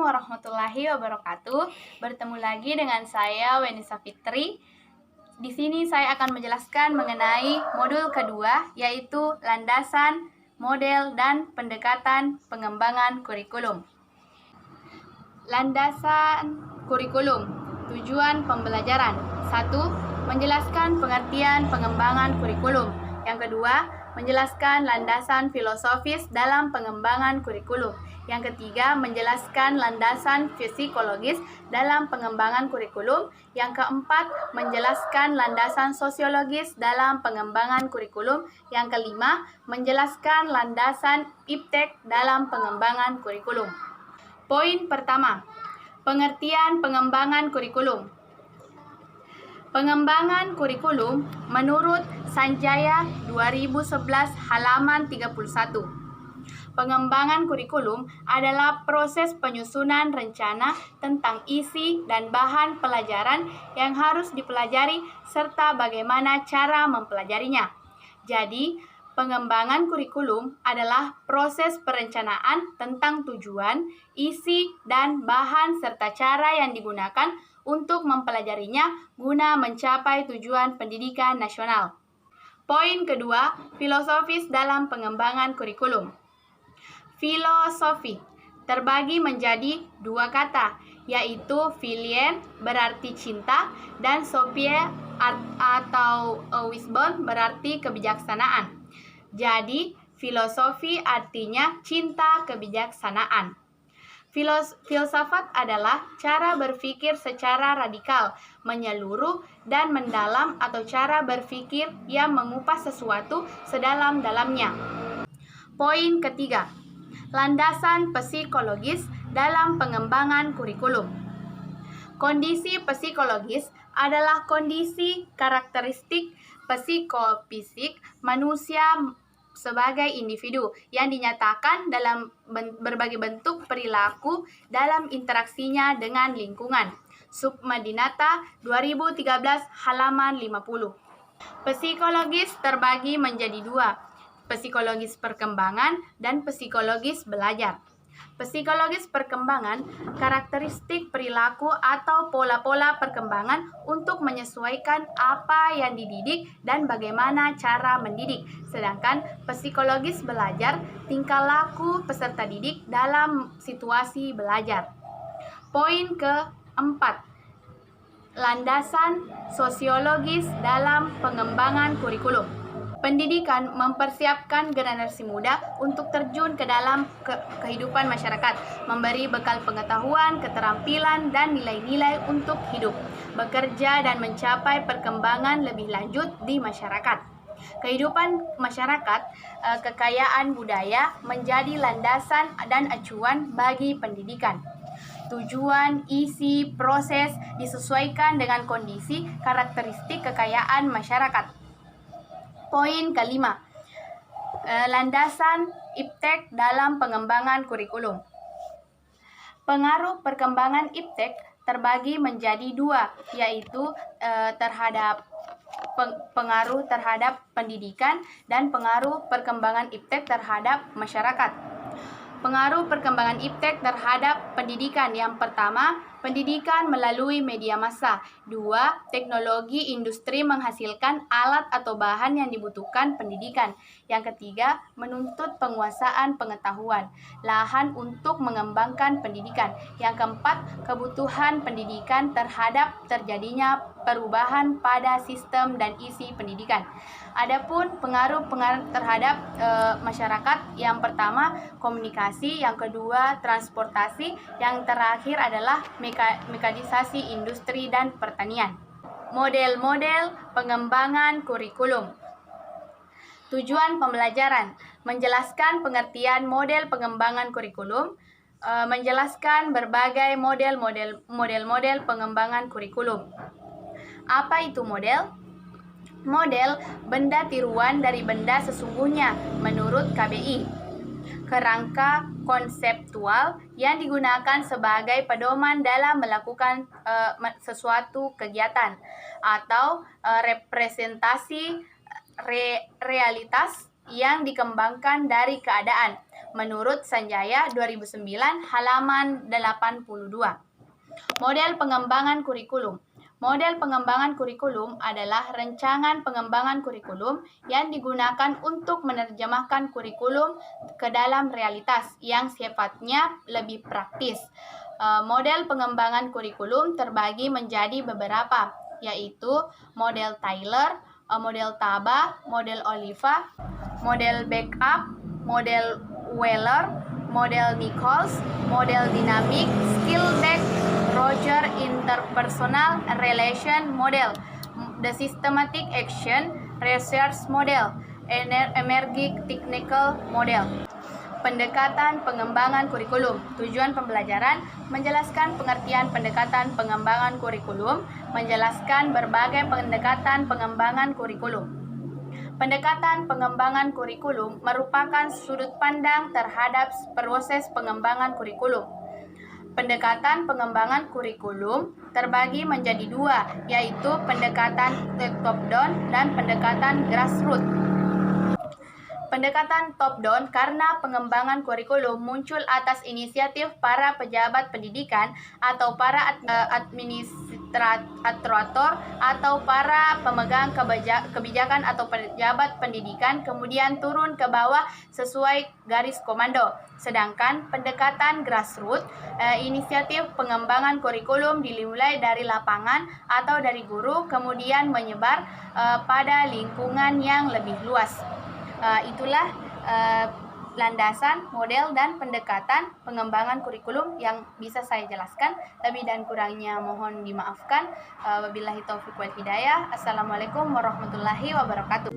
warahmatullahi wabarakatuh. Bertemu lagi dengan saya Wenisa Fitri. Di sini saya akan menjelaskan mengenai modul kedua, yaitu landasan, model, dan pendekatan pengembangan kurikulum. Landasan kurikulum. Tujuan pembelajaran. 1. Menjelaskan pengertian pengembangan kurikulum. Yang kedua, menjelaskan landasan filosofis dalam pengembangan kurikulum. Yang ketiga, menjelaskan landasan psikologis dalam pengembangan kurikulum. Yang keempat, menjelaskan landasan sosiologis dalam pengembangan kurikulum. Yang kelima, menjelaskan landasan iptek dalam pengembangan kurikulum. Poin pertama, pengertian pengembangan kurikulum. Pengembangan kurikulum menurut Sanjaya 2011 halaman 31. Pengembangan kurikulum adalah proses penyusunan rencana tentang isi dan bahan pelajaran yang harus dipelajari serta bagaimana cara mempelajarinya. Jadi, pengembangan kurikulum adalah proses perencanaan tentang tujuan, isi, dan bahan serta cara yang digunakan untuk mempelajarinya guna mencapai tujuan pendidikan nasional. Poin kedua, filosofis dalam pengembangan kurikulum. Filosofi terbagi menjadi dua kata, yaitu philien berarti cinta dan sophie atau wisdom berarti kebijaksanaan. Jadi, filosofi artinya cinta kebijaksanaan. Filsafat adalah cara berpikir secara radikal, menyeluruh, dan mendalam atau cara berpikir yang mengupas sesuatu sedalam-dalamnya. Poin ketiga, landasan psikologis dalam pengembangan kurikulum. Kondisi psikologis adalah kondisi karakteristik psikofisik manusia sebagai individu yang dinyatakan dalam berbagai bentuk perilaku dalam interaksinya dengan lingkungan. Submadinata 2013 halaman 50. Psikologis terbagi menjadi dua, psikologis perkembangan dan psikologis belajar. Psikologis perkembangan, karakteristik perilaku atau pola-pola perkembangan untuk menyesuaikan apa yang dididik dan bagaimana cara mendidik. Sedangkan psikologis belajar, tingkah laku peserta didik dalam situasi belajar. Poin keempat, landasan sosiologis dalam pengembangan kurikulum. Pendidikan mempersiapkan generasi muda untuk terjun ke dalam kehidupan masyarakat, memberi bekal pengetahuan, keterampilan, dan nilai-nilai untuk hidup, bekerja, dan mencapai perkembangan lebih lanjut di masyarakat. Kehidupan masyarakat, kekayaan budaya menjadi landasan dan acuan bagi pendidikan. Tujuan, isi, proses disesuaikan dengan kondisi, karakteristik kekayaan masyarakat. Poin kelima, landasan iptek dalam pengembangan kurikulum. Pengaruh perkembangan iptek terbagi menjadi dua, yaitu pengaruh terhadap pendidikan dan pengaruh perkembangan iptek terhadap masyarakat. Pengaruh perkembangan iptek terhadap pendidikan. Yang pertama, pendidikan melalui media massa. 2. Teknologi industri menghasilkan alat atau bahan yang dibutuhkan pendidikan. Yang ketiga, menuntut penguasaan pengetahuan, lahan untuk mengembangkan pendidikan. Yang keempat, kebutuhan pendidikan terhadap terjadinya perubahan pada sistem dan isi pendidikan. Adapun pengaruh terhadap masyarakat, yang pertama komunikasi, yang kedua transportasi, yang terakhir adalah mekanisasi industri dan pertanian. Model-model pengembangan kurikulum. Tujuan pembelajaran: menjelaskan pengertian model pengembangan kurikulum, menjelaskan berbagai model pengembangan kurikulum. Apa itu model? Model, benda tiruan dari benda sesungguhnya menurut KBI. Kerangka konseptual yang digunakan sebagai pedoman dalam melakukan sesuatu kegiatan atau representasi realitas yang dikembangkan dari keadaan. Menurut Sanjaya 2009 halaman 82. Model pengembangan kurikulum. Model pengembangan kurikulum adalah rancangan pengembangan kurikulum yang digunakan untuk menerjemahkan kurikulum ke dalam realitas yang sifatnya lebih praktis. Model pengembangan kurikulum terbagi menjadi beberapa, yaitu model Taylor, model Taba, model Oliva, model Backup, model Weller, model Nichols, model Dynamic Skill-Based Roger Interpersonal Relation Model, the Systematic Action Research Model, Emerging Technical Model. Pendekatan pengembangan kurikulum. Tujuan pembelajaran: menjelaskan pengertian pendekatan pengembangan kurikulum, menjelaskan berbagai pendekatan pengembangan kurikulum. Pendekatan pengembangan kurikulum merupakan sudut pandang terhadap proses pengembangan kurikulum. Pendekatan pengembangan kurikulum terbagi menjadi dua, yaitu pendekatan top-down dan pendekatan grassroots. Pendekatan top-down karena pengembangan kurikulum muncul atas inisiatif para pejabat pendidikan atau para administrator atau para pemegang kebijakan atau pejabat pendidikan, kemudian turun ke bawah sesuai garis komando. Sedangkan pendekatan grassroots, inisiatif pengembangan kurikulum dimulai dari lapangan atau dari guru, kemudian menyebar pada lingkungan yang lebih luas. Itulah landasan, model, dan pendekatan pengembangan kurikulum yang bisa saya jelaskan. Lebih dan kurangnya mohon dimaafkan. Wabillahi taufiq wal hidayah. Assalamualaikum warahmatullahi wabarakatuh.